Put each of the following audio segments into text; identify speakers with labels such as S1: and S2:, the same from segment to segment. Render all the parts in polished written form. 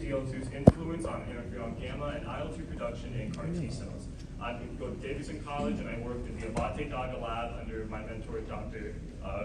S1: Q2-DL2's influence on interferon gamma and IL-2 production in CAR T cells. I go to Davidson College and I worked in the Moffit Aug lab under my mentor, Dr.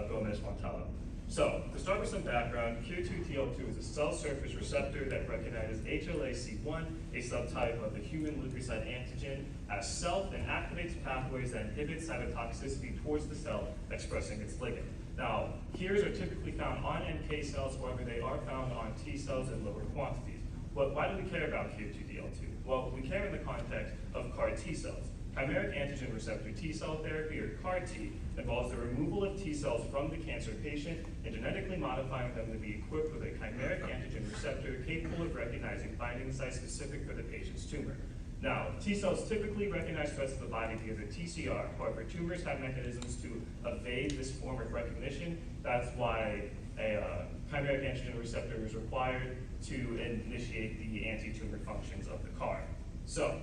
S1: Gomez-Montalvo. So, to start with some background, Q2-DL2 is a cell surface receptor that recognizes HLA-C1, a subtype of the human leukocyte antigen, as self and activates pathways that inhibit cytotoxicity towards the cell expressing its ligand. Now, KIRs are typically found on NK cells, however, they are found on T cells in lower quantities. But why do we care about Q2-DL2? Well, we care in the context of CAR T cells. Chimeric antigen receptor T cell therapy, or CAR T, involves the removal of T cells from the cancer patient and genetically modifying them to be equipped with a chimeric antigen receptor capable of recognizing binding sites specific for the patient's tumor. Now, T cells typically recognize threats to the body via the TCR. However, tumors have mechanisms to evade this form of recognition. That's why a chimeric antigen receptor is required to initiate the anti-tumor functions of the CAR. So,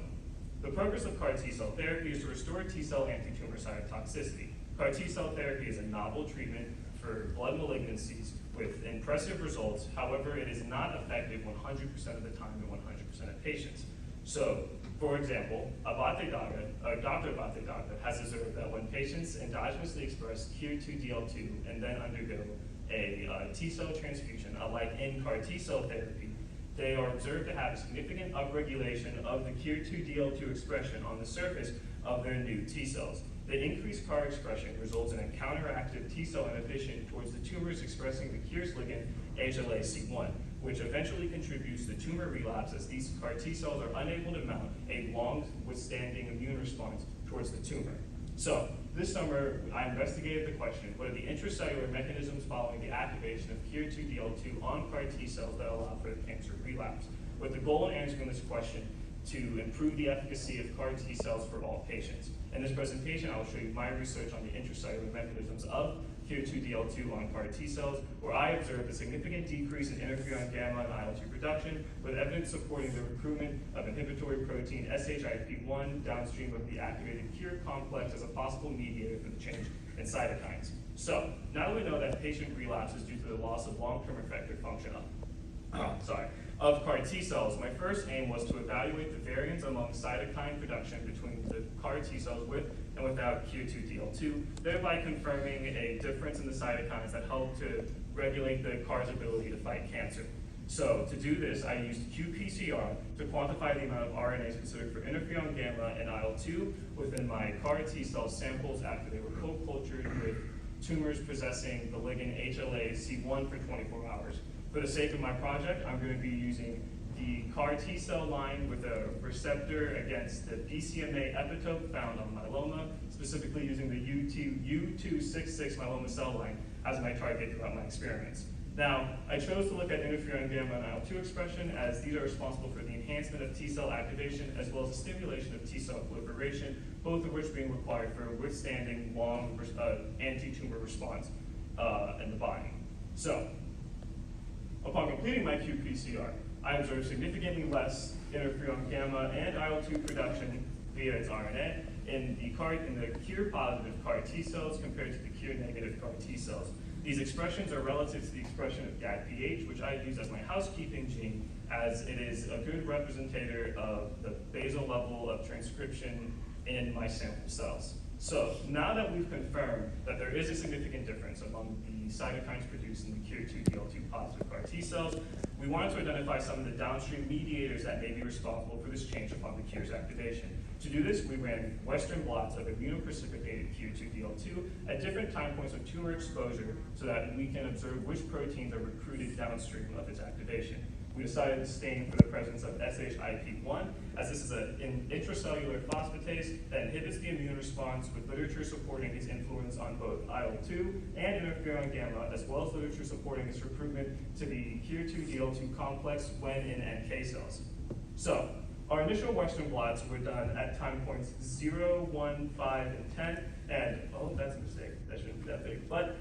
S1: the purpose of CAR T cell therapy is to restore T cell anti-tumor cytotoxicity. CAR T cell therapy is a novel treatment for blood malignancies with impressive results. However, it is not effective 100% of the time in 100% of patients. So, for example, Dr. Abate Daga has observed that when patients endogenously express Q2-DL2 and then undergo a T cell transfusion, like in CAR T cell therapy, they are observed to have a significant upregulation of the Q2-DL2 expression on the surface of their new T cells. The increased CAR expression results in a counteractive T cell inhibition towards the tumors expressing the KIR's ligand HLA-C1, which eventually contributes to tumor relapse as these CAR T cells are unable to mount a long-withstanding immune response towards the tumor. So, this summer, I investigated the question, what are the intracellular mechanisms following the activation of Q2-DL2 on CAR T cells that allow for the cancer relapse? With the goal in answering this question to improve the efficacy of CAR T cells for all patients. In this presentation, I will show you my research on the intracellular mechanisms of Q2-DL2 on CAR T cells, where I observed a significant decrease in interferon gamma and IL-2 production, with evidence supporting the recruitment of inhibitory protein SHIP1 downstream of the activated KIR complex as a possible mediator for the change in cytokines. So, now that we know that patient relapse is due to the loss of long-term effector function of CAR T cells, my first aim was to evaluate the variance among cytokine production between the CAR T cells with and without Q2-DL2, thereby confirming a difference in the cytokines that help to regulate the CAR's ability to fight cancer. So, to do this, I used qPCR to quantify the amount of RNA specific for interferon gamma and IL-2 within my CAR T cell samples after they were co-cultured with tumors possessing the ligand HLA-C1 for 24 hours. For the sake of my project, I'm going to be using the CAR T cell line with a receptor against the BCMA epitope found on myeloma, specifically using the U266 myeloma cell line as my target throughout my experiments. Now, I chose to look at interferon gamma and IL-2 expression as these are responsible for the enhancement of T cell activation as well as the stimulation of T cell proliferation, both of which being required for a withstanding long anti-tumor response in the body. So, upon completing my qPCR, I observed significantly less interferon gamma and IL-2 production via its RNA in the KIR-positive CAR T cells compared to the KIR-negative CAR T cells. These expressions are relative to the expression of GAD-PH, which I use as my housekeeping gene, as it is a good representative of the basal level of transcription in my sample cells. So, now that we've confirmed that there is a significant difference among the cytokines produced in the Q2-DL2 positive CAR T cells, we wanted to identify some of the downstream mediators that may be responsible for this change upon the KIR's activation. To do this, we ran Western blots of immunoprecipitated Q2-DL2 at different time points of tumor exposure so that we can observe which proteins are recruited downstream of its activation. We decided to stain for the presence of SHIP1, as this is an intracellular phosphatase that inhibits the immune response, with literature supporting its influence on both IL-2 and interferon gamma, as well as literature supporting its recruitment to the Q2-DL2 complex when in NK cells. So, our initial Western blots were done at time points 0, 1, 5, and 10, and, oh, that's a mistake, that shouldn't be that big, but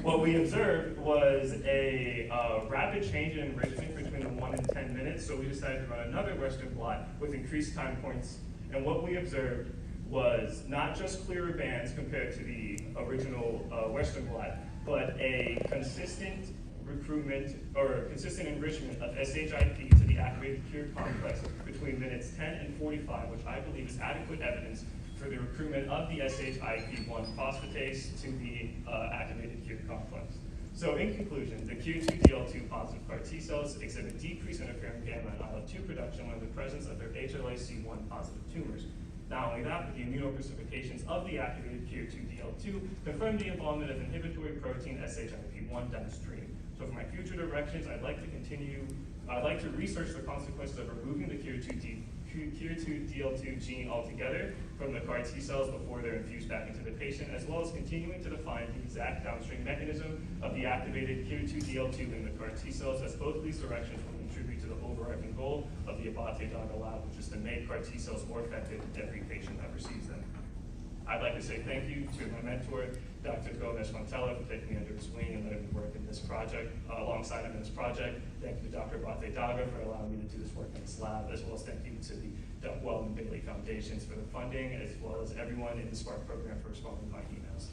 S1: what we observed was a rapid change in enrichment between the 1 and 10 minutes, so we decided to run another Western blot with increased time points, and what we observed was not just clearer bands compared to the original Western blot, but a consistent recruitment or consistent enrichment of SHIP to the activated cured complex between minutes 10 and 45, which I believe is adequate evidence for the recruitment of the SHIP1 phosphatase to the activated cured complex. So in conclusion, the Q2DL2 positive CAR T cells exhibit decreased interferon gamma and IL-2 production when in the presence of their HLA-C1 positive tumors. Not only that, but the immunoprecipitations of the activated Q2DL2 confirm the involvement of inhibitory protein SHIP1 downstream. So for my future directions, I'd like to research the consequences of removing the Q2DL2 gene altogether from the CAR T cells before they're infused back into the patient, as well as continuing to define the exact downstream mechanism of the activated Q2DL2 in the CAR T cells, as both of these directions will contribute to the overarching goal of the Abate Daga lab, which is to make CAR T cells more effective in every patient that receives them. I'd like to say thank you to my mentor, Dr. Gomez Montella, for taking me under his wing and letting me work in this project, alongside him in this project. Thank you to Dr. Abate Daga for allowing me to do this work in this lab, as well as thank you to the Duck Well and Bailey Foundations for the funding, as well as everyone in the SPARK program for responding to my emails.